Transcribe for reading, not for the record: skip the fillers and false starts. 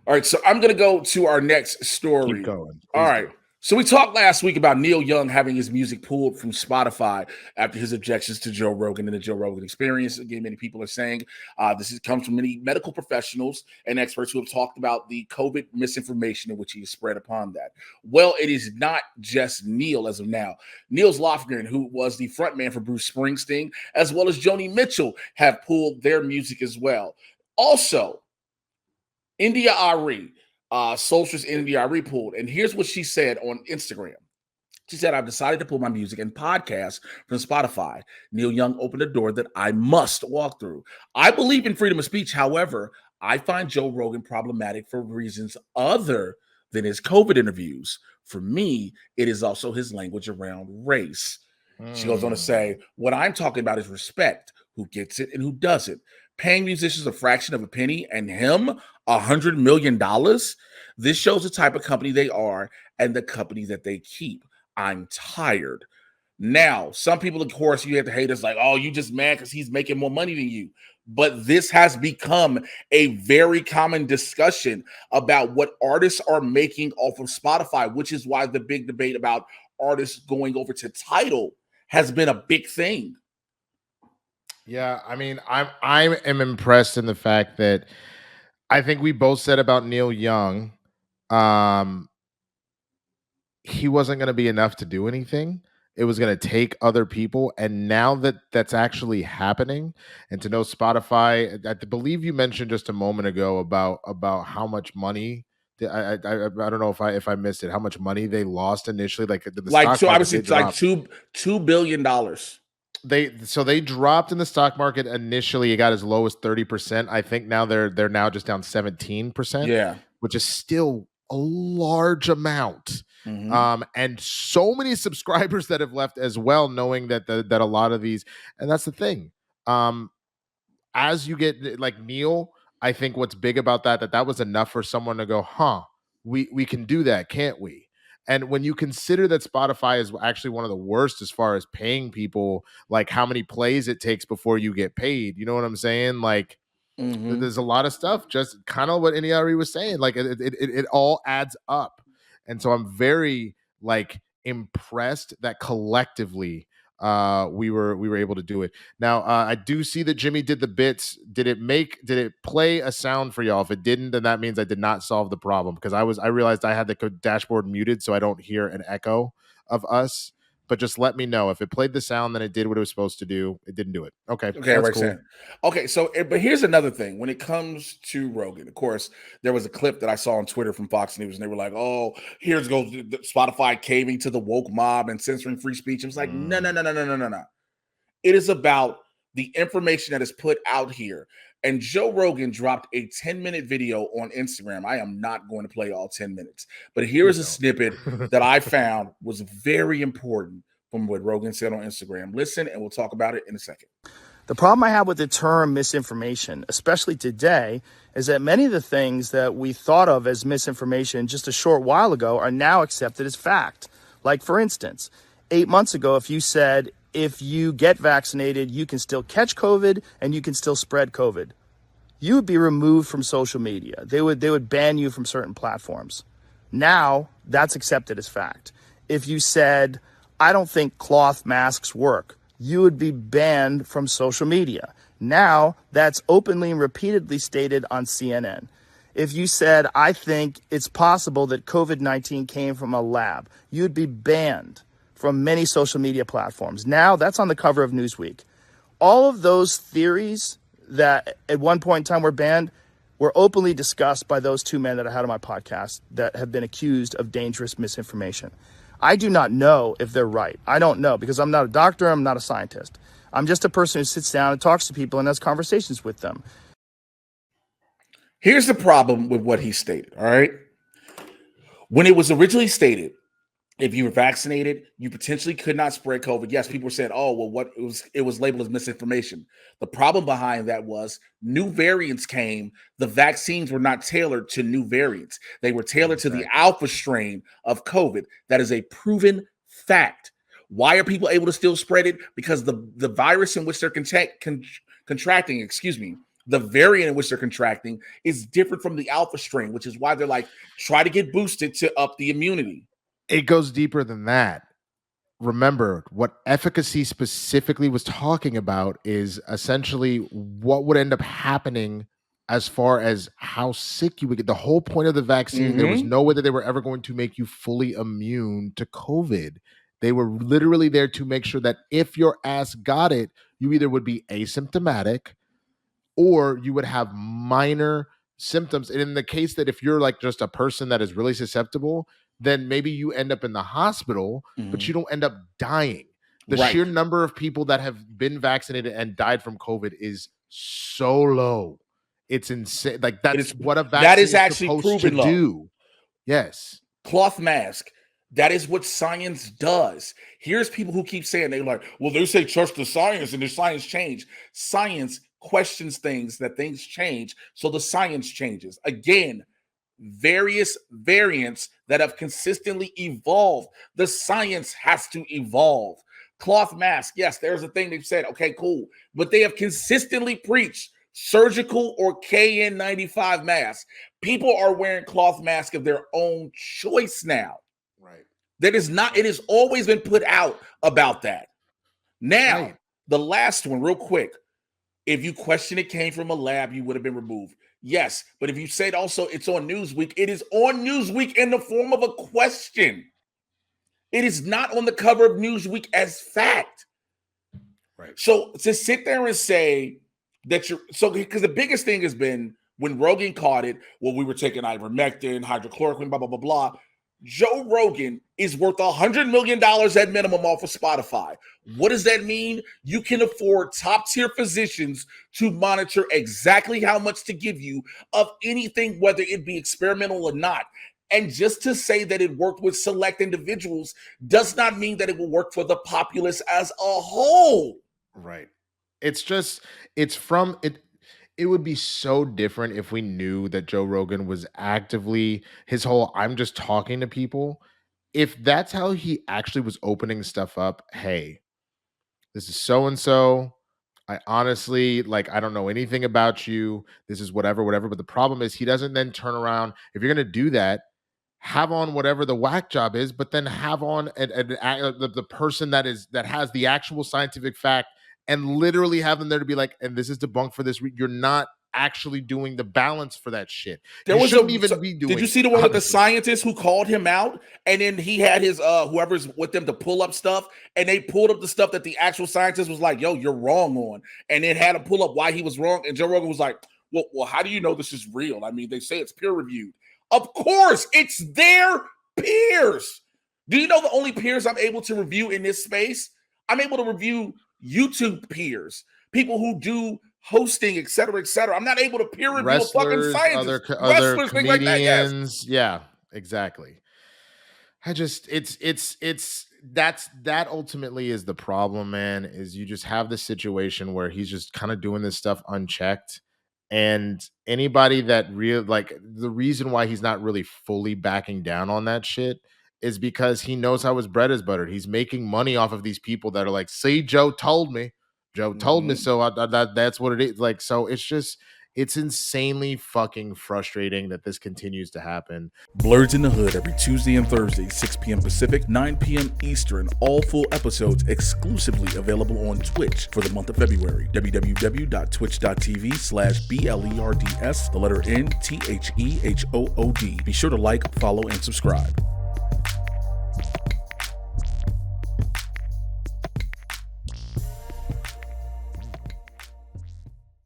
All right, so I'm going to go to our next story. Keep going. All Please right. do. So we talked last week about Neil Young having his music pulled from Spotify after his objections to Joe Rogan and the Joe Rogan Experience. Again, many people are saying comes from many medical professionals and experts who have talked about the COVID misinformation in which he has spread upon that. Well, it is not just Neil as of now. Niels Lofgren, who was the frontman for Bruce Springsteen, as well as Joni Mitchell, have pulled their music as well. Also, India Ari, Soulstress India Ari pulled. And here's what she said on Instagram. She said, I've decided to pull my music and podcast from Spotify. Neil Young opened a door that I must walk through. I believe in freedom of speech. However, I find Joe Rogan problematic for reasons other than his COVID interviews. For me, it is also his language around race. She goes on to say, what I'm talking about is respect, who gets it and who doesn't. Paying musicians a fraction of a penny and him $100 million. This shows the type of company they are and the company that they keep. I'm tired. Now, some people, of course, you have to hate us like, oh, you just mad because he's making more money than you. But this has become a very common discussion about what artists are making off of Spotify, which is why the big debate about artists going over to Tidal has been a big thing. Yeah, I mean, I am impressed in the fact that I think we both said about Neil Young, he wasn't going to be enough to do anything. It was going to take other people, and now that that's actually happening, and to know Spotify, I believe you mentioned just a moment ago about how much money. I don't know if I missed it. How much money they lost initially? Like the Like, stock so market, obviously, they it's like dropped. $2 billion. They dropped in the stock market initially. It got as low as 30%. I think now they're now just down 17%. Yeah, which is still a large amount. And so many subscribers that have left as well, knowing that that a lot of these, and that's the thing. As you get like Neil, I think what's big about that was enough for someone to go, huh, we can do that, can't we? And when you consider that Spotify is actually one of the worst as far as paying people, like how many plays it takes before you get paid, you know what I'm saying? Like, there's a lot of stuff, just kind of what Iniari was saying. Like it all adds up. And so I'm very like impressed that collectively we were able to do it. Now I do see that Jimmy did the bits. Did it play a sound for y'all? If it didn't, then that means I did not solve the problem, because I realized I had the dashboard muted so I don't hear an echo of us. But just let me know if it played the sound, then it did what it was supposed to do. It didn't do it. Okay, that's right. cool. Okay, so but here's another thing. When it comes to Rogan, of course, there was a clip that I saw on Twitter from Fox News, and they were like, "Oh, here's goes the Spotify caving to the woke mob and censoring free speech." It was like, no, no, no, no, no, no, no, no. It is about the information that is put out here. And Joe Rogan dropped a 10-minute video on Instagram. I am not going to play all 10 minutes, but here is a snippet that I found was very important from what Rogan said on Instagram. Listen, and we'll talk about it in a second. The problem I have with the term misinformation, especially today, is that many of the things that we thought of as misinformation just a short while ago are now accepted as fact. Like, for instance, 8 months ago, if you said, if you get vaccinated, you can still catch COVID and you can still spread COVID, you would be removed from social media. They would ban you from certain platforms. Now, that's accepted as fact. If you said, I don't think cloth masks work, you would be banned from social media. Now, that's openly and repeatedly stated on CNN. If you said, I think it's possible that COVID-19 came from a lab, you'd be banned from many social media platforms. Now, that's on the cover of Newsweek. All of those theories that at one point in time were banned were openly discussed by those two men that I had on my podcast that have been accused of dangerous misinformation. I do not know if they're right. I don't know, because I'm not a doctor, I'm not a scientist. I'm just a person who sits down and talks to people and has conversations with them. Here's the problem with what he stated, all right? When it was originally stated, if you were vaccinated, you potentially could not spread COVID. Yes, people said, "Oh, well, it was labeled as misinformation." The problem behind that was new variants came. The vaccines were not tailored to new variants. They were tailored to the alpha strain of COVID. That is a proven fact. Why are people able to still spread it? Because the virus in which they're contracting, the variant in which they're contracting is different from the alpha strain, which is why they're like, try to get boosted to up the immunity. It goes deeper than that. Remember, what efficacy specifically was talking about is essentially what would end up happening as far as how sick you would get. The whole point of the vaccine, there was no way that they were ever going to make you fully immune to COVID. They were literally there to make sure that if your ass got it, you either would be asymptomatic or you would have minor symptoms. And in the case that if you're like just a person that is really susceptible, then maybe you end up in the hospital, but you don't end up dying. The sheer number of people that have been vaccinated and died from COVID is so low. It's insane. Like that's what a vaccine that is actually supposed proven to do. Yes. Cloth mask. That is what science does. Here's people who keep saying, they're like, well, they say trust the science and the science change. Science questions things, that things change, so the science changes. Again, various variants that have consistently evolved. The science has to evolve. Cloth mask, yes, there's a thing they've said, okay, cool. But they have consistently preached surgical or KN95 masks. People are wearing cloth masks of their own choice now. Right. That is not, it has always been put out about that. Now, the last one, real quick. If you question it came from a lab, you would have been removed. Yes, but if you said also it's on Newsweek, it is on Newsweek in the form of a question. It is not on the cover of Newsweek as fact. Right. So to sit there and say that because the biggest thing has been when Rogan caught it, well, we were taking ivermectin, hydrochloroquine, blah, blah, blah, blah. Joe Rogan is worth $100 million at minimum off of Spotify. What does that mean? You can afford top-tier physicians to monitor exactly how much to give you of anything, whether it be experimental or not. And just to say that it worked with select individuals does not mean that it will work for the populace as a whole. Right. It would be so different if we knew that Joe Rogan was actively his whole I'm just talking to people. If that's how he actually was opening stuff up, hey, this is so-and-so. I honestly, I don't know anything about you. This is whatever. But the problem is he doesn't then turn around. If you're going to do that, have on whatever the whack job is, but then have on the person that has the actual scientific fact and literally have them there to be like, and this is debunked for this. You're not actually doing the balance for that shit. Did you see the one with the scientist who called him out, and then he had his whoever's with them to pull up stuff, and they pulled up the stuff that the actual scientist was like, yo, you're wrong on, and then had to pull up why he was wrong, and Joe Rogan was like, well, how do you know this is real? I mean, they say it's peer reviewed. Of course, it's their peers. Do you know the only peers I'm able to review in this space? I'm able to review YouTube peers, people who do hosting, et cetera, et cetera. I'm not able to peer review a fucking scientist. Other comedians, like that, yes. Yeah, exactly. That ultimately is the problem, man, is you just have this situation where he's just kind of doing this stuff unchecked. And anybody that the reason why he's not really fully backing down on that shit is because he knows how his bread is buttered. He's making money off of these people that are like, see, Joe told me, so that's what it is. So it's insanely fucking frustrating that this continues to happen. Blerds in the Hood every Tuesday and Thursday, 6 p.m. Pacific, 9 p.m. Eastern. All full episodes exclusively available on Twitch for the month of February. www.twitch.tv/BLERDS, the letter NTHEHOOD. Be sure to like, follow, and subscribe.